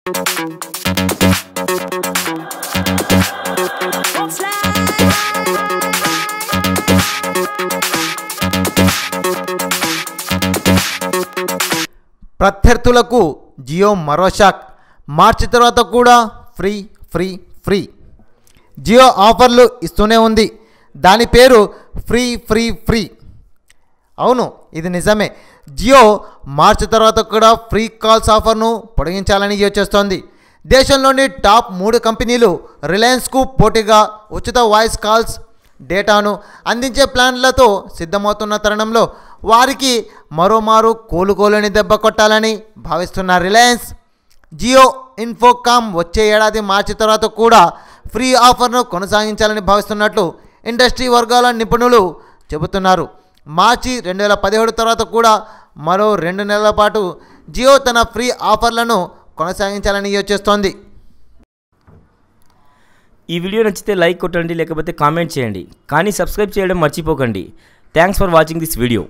ప్రత్యర్థులకు జియో మరో షాక్. మార్చి తర్వాత కూడా ఫ్రీ ఫ్రీ ఫ్రీ జియో ఆఫర్లు ఇస్తూనే ఉంది. దాని పేరు ఫ్రీ ఫ్రీ ఫ్రీ. అవును, ఇది నిజమే. జియో మార్చి తర్వాత కూడా ఫ్రీ కాల్స్ ఆఫర్ను పొడిగించాలని యోచిస్తోంది. దేశంలోని టాప్ 3 కంపెనీలు రిలయన్స్కు పోటీగా ఉచిత వాయిస్ కాల్స్ డేటాను అందించే ప్లాన్లతో సిద్ధమవుతున్న తరుణంలో వారికి మరోమారు కోలుకోలేని దెబ్బ కొట్టాలని భావిస్తున్న రిలయన్స్, జియో ఇన్ఫోకామ్ వచ్చే ఏడాది మార్చి తర్వాత కూడా ఫ్రీ ఆఫర్ను కొనసాగించాలని భావిస్తున్నట్లు ఇండస్ట్రీ వర్గాల నిపుణులు చెబుతున్నారు. మార్చి 2017 తర్వాత కూడా మరో 2 నెలల పాటు జియో తన ఫ్రీ ఆఫర్లను కొనసాగించాలని యోచిస్తోంది. ఈ వీడియో నచ్చితే లైక్ కొట్టండి, లేకపోతే కామెంట్ చేయండి, కానీ సబ్స్క్రైబ్ చేయడం మర్చిపోకండి. Thanks for watching this video.